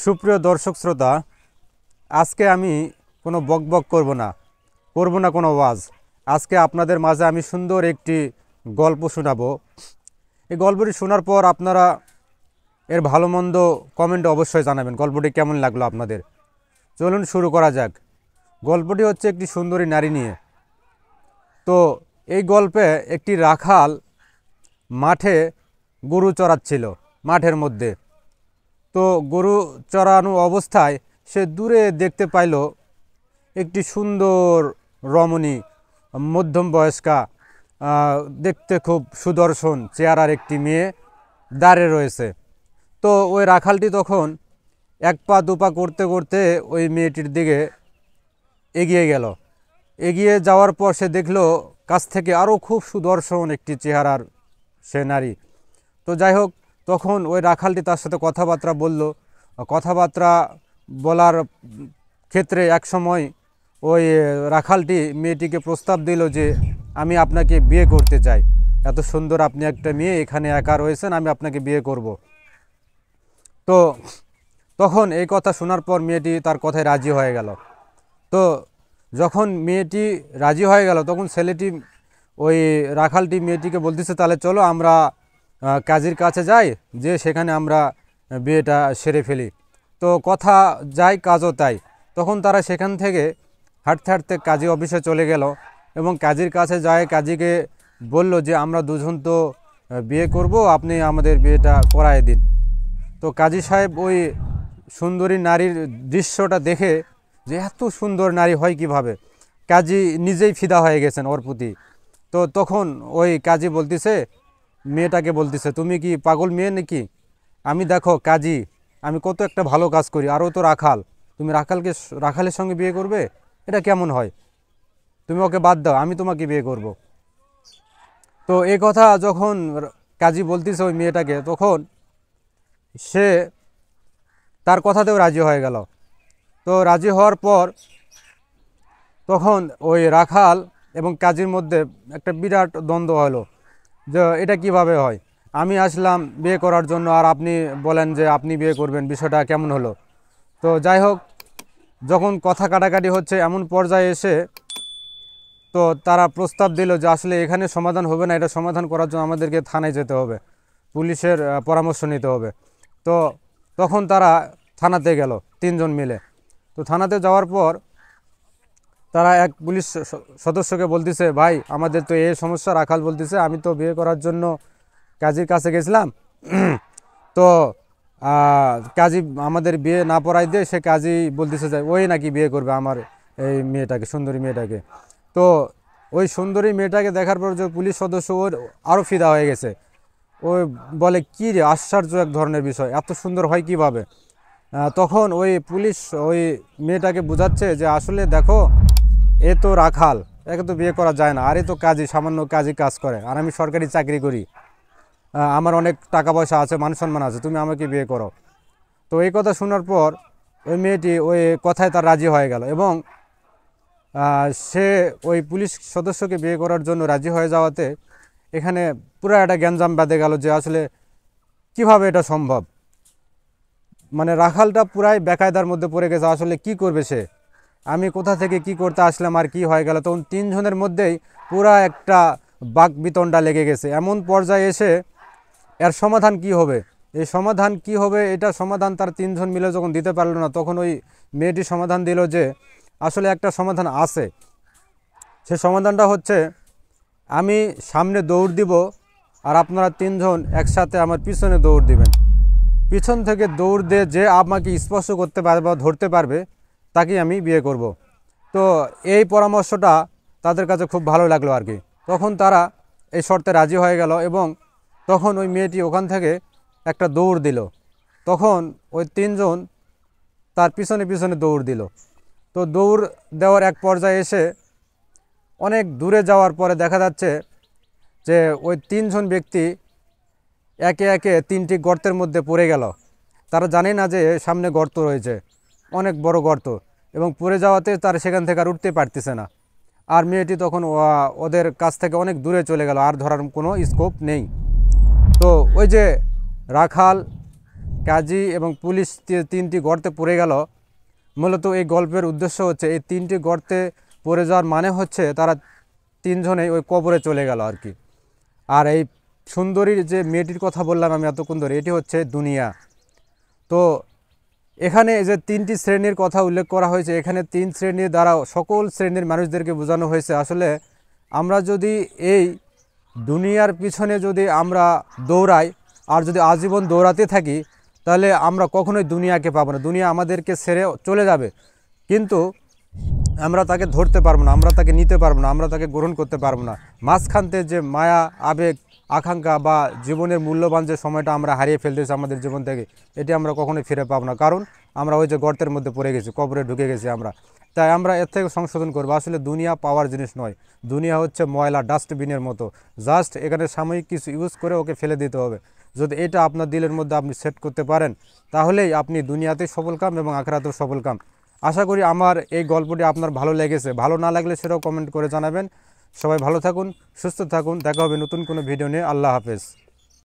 সুপ্রিয় দর্শক শ্রোতা, আজকে আমি কোনো বকবক করব না কোনো ওয়াজ। আজকে আপনাদের মাঝে আমি সুন্দর একটি গল্প শোনাবো। এই গল্পটি শোনার পর আপনারা এর ভালো মন্দ কমেন্টে অবশ্যই জানাবেন গল্পটি কেমন লাগলো আপনাদের। চলুন শুরু করা যাক। গল্পটি হচ্ছে একটি সুন্দরী নারী নিয়ে। তো এই গল্পে একটি রাখাল মাঠে গরু চড়াচ্ছিল মাঠের মধ্যে। তো গরু চড়ানো অবস্থায় সে দূরে দেখতে পাইল একটি সুন্দর রমণী, মধ্যম বয়স্কা, দেখতে খুব সুদর্শন চেহারার একটি মেয়ে দাঁড়িয়ে রয়েছে। তো ওই রাখালটি তখন এক পা দুপা করতে করতে ওই মেয়েটির দিকে এগিয়ে গেল। এগিয়ে যাওয়ার পর সে দেখল কাছ থেকে আরও খুব সুদর্শন একটি চেহারার সে নারী। তো যাই হোক, তখন ওই রাখালটি তার সাথে কথাবার্তা বলল। কথাবার্তা বলার ক্ষেত্রে এক সময় ওই রাখালটি মেয়েটিকে প্রস্তাব দিল যে আমি আপনাকে বিয়ে করতে চাই, এত সুন্দর আপনি একটা মেয়ে, এখানে একা রয়েছেন, আমি আপনাকে বিয়ে করব। তো তখন এই কথা শোনার পর মেয়েটি তার কথায় রাজি হয়ে গেল। তো যখন মেয়েটি রাজি হয়ে গেল তখন ছেলেটি, ওই রাখালটি মেয়েটিকে বলতেছে, তাহলে চলো আমরা কাজীর কাছে যাই, যে সেখানে আমরা বিয়েটা সেরে ফেলি। তো কথা যাই কাজও তাই। তখন তারা সেখান থেকে হাঁটতে হাঁটতে কাজী অফিসে চলে গেল এবং কাজীর কাছে যায় কাজীকে বলল যে আমরা দুজন তো বিয়ে করব, আপনি আমাদের বিয়েটা করায় দিন। তো কাজী সাহেব ওই সুন্দরী নারীর দৃশ্যটা দেখে, যে এত সুন্দর নারী হয় কিভাবে, কাজী নিজেই ফিদা হয়ে গেছেন ওর প্রতি। তো তখন ওই কাজী বলতেছে, মেয়েটাকে বলতেছে, তুমি কি পাগল মেয়ে নাকি? আমি দেখো কাজী, আমি কত একটা ভালো কাজ করি, আরও তো রাখাল, তুমি রাখালের সঙ্গে বিয়ে করবে? এটা কেমন হয়? তুমি ওকে বাদ দাও, আমি তোমাকে বিয়ে করব। তো এই কথা যখন কাজী বলতেছে ওই মেয়েটাকে, তখন সে তার কথাতেও রাজি হয়ে গেল। তো রাজি হওয়ার পর তখন ওই রাখাল এবং কাজীর মধ্যে একটা বিরাট দ্বন্দ্ব হলো, যে এটা কিভাবে হয়, আমি আসলাম বিয়ে করার জন্য আর আপনি বলেন যে আপনি বিয়ে করবেন, বিষয়টা কেমন হলো? তো যাই হোক, যখন কথা কাটাকাটি হচ্ছে এমন পর্যায়ে এসে তো তারা প্রস্তাব দিল যে আসলে এখানে সমাধান হবে না, এটা সমাধান করার জন্য আমাদেরকে থানায় যেতে হবে, পুলিশের পরামর্শ নিতে হবে। তো তখন তারা থানাতে গেল তিনজন মিলে। তো থানাতে যাওয়ার পর তারা এক পুলিশ সদস্যকে বলতেছে, ভাই আমাদের তো এই সমস্যা। রাখাল বলতেছে, আমি তো বিয়ে করার জন্য কাজীর কাছে গেছিলাম, তো কাজী আমাদের বিয়ে না পড়াই দিয়ে সে কাজী বলতেছে যে ওই নাকি বিয়ে করবে আমার এই মেয়েটাকে, সুন্দরী মেয়েটাকে। তো ওই সুন্দরী মেয়েটাকে দেখার পর যে পুলিশ সদস্য ওর আরও ফিদা হয়ে গেছে। ওই বলে, কী রে, আশ্চর্য এক ধরনের বিষয়, এত সুন্দর হয় কিভাবে? তখন ওই পুলিশ ওই মেয়েটাকে বোঝাচ্ছে যে আসলে দেখো, এ তো রাখাল, একে তো বিয়ে করা যায় না, আর এ তো কাজী, সামান্য কাজী কাজ করে, আর আমি সরকারি চাকরি করি, আমার অনেক টাকা পয়সা আছে, মান সম্মান আছে, তুমি আমাকে বিয়ে করো। তো এই কথা শোনার পর ওই মেয়েটি ওই কথায় তার রাজি হয়ে গেল এবং সে ওই পুলিশ সদস্যকে বিয়ে করার জন্য রাজি হয়ে যাওয়াতে এখানে পুরো একটা গ্যাঞ্জাম বেঁধে গেল যে আসলে কিভাবে এটা সম্ভব। মানে রাখালটা পুরাই বেকায়দার মধ্যে পড়ে গেছে, আসলে কি করবে সে, আমি কোথা থেকে কি করতে আসলাম আর কি হয়ে গেল। তখন তিনজনের মধ্যেই পুরা একটা বাকবিতণ্ডা লেগে গেছে। এমন পর্যায়ে এসে এর সমাধান কি হবে, এই সমাধান কি হবে, এটা সমাধান তার তিনজন মিলে যখন দিতে পারলো না, তখন ওই মেয়েটি সমাধান দিল যে আসলে একটা সমাধান আছে। সে সমাধানটা হচ্ছে, আমি সামনে দৌড় দিব আর আপনারা তিনজন একসাথে আমার পিছনে দৌড় দিবেন। পিছন থেকে দৌড় দিয়ে যে আমাকে স্পর্শ করতে পারবে বা ধরতে পারবে তাকেই আমি বিয়ে করব। তো এই পরামর্শটা তাদের কাছে খুব ভালো লাগলো আর কি। তখন তারা এই শর্তে রাজি হয়ে গেল এবং তখন ওই মেয়েটি ওখান থেকে একটা দৌড় দিল। তখন ওই তিনজন তার পিছনে পিছনে দৌড় দিল। তো দৌড় দেওয়ার এক পর্যায়ে এসে অনেক দূরে যাওয়ার পরে দেখা যাচ্ছে যে ওই তিনজন ব্যক্তি একে একে তিনটি গর্তের মধ্যে পড়ে গেল। তারা জানে না যে সামনে গর্ত রয়েছে, অনেক বড় গর্ত, এবং পড়ে যাওয়াতে তারা সেখান থেকে আর উঠতে পারতেছে না। আর মেয়েটি তখন ওদের কাছ থেকে অনেক দূরে চলে গেল, আর ধরার কোনো স্কোপ নেই। তো ওই যে রাখাল কাজী এবং পুলিশ তিনটি গর্তে পড়ে গেল। মূলত এই গল্পের উদ্দেশ্য হচ্ছে এই তিনটি গর্তে পড়ে যাওয়ার মানে হচ্ছে তারা তিনজনেই ওই কবরে চলে গেল আর কি। আর এই সুন্দরীর যে মেয়েটির কথা বললাম আমি এতক্ষণ ধরে, এটি হচ্ছে দুনিয়া। তো এখানে যে তিনটি শ্রেণীর কথা উল্লেখ করা হয়েছে, এখানে তিন শ্রেণীর দ্বারা সকল শ্রেণীর মানুষদেরকে বোঝানো হয়েছে। আসলে আমরা যদি এই দুনিয়ার পিছনে যদি আমরা দৌড়াই আর যদি আজীবন দৌড়াতে থাকি, তাহলে আমরা কখনোই দুনিয়াকে পাবো না। দুনিয়া আমাদেরকে ছেড়ে চলে যাবে, কিন্তু আমরা তাকে ধরতে পারবো না, আমরা তাকে নিতে পারবো না, আমরা তাকে গ্রহণ করতে পারবো না। মাঝখানতে যে মায়া, আবেগ, আকাঙ্ক্ষা বা জীবনের মূল্যবান যে সময়টা আমরা হারিয়ে ফেলতেছি আমাদের জীবন থেকে, এটি আমরা কখনোই ফিরে পাবো না। কারণ আমরা ওই যে গর্তের মধ্যে পড়ে গেছি, কবরে ঢুকে গেছি আমরা। তাই আমরা এর থেকে সংশোধন করবো। আসলে দুনিয়া পাওয়ার জিনিস নয়, দুনিয়া হচ্ছে ময়লা, ডাস্টবিনের মতো। জাস্ট এখানে সাময়িক কিছু ইউজ করে ওকে ফেলে দিতে হবে। যদি এটা আপনার দিলের মধ্যে আপনি সেট করতে পারেন, তাহলেই আপনি দুনিয়াতেই সফলকাম এবং আখিরাতেও সফলকাম। আশা করি আমার এই গল্পটি আপনার ভালো লেগেছে। ভালো না লাগলে সেটাও কমেন্ট করে জানাবেন। সবাই ভালো থাকুন, সুস্থ থাকুন। দেখা হবে নতুন কোনো ভিডিও নিয়ে। আল্লাহ হাফেজ।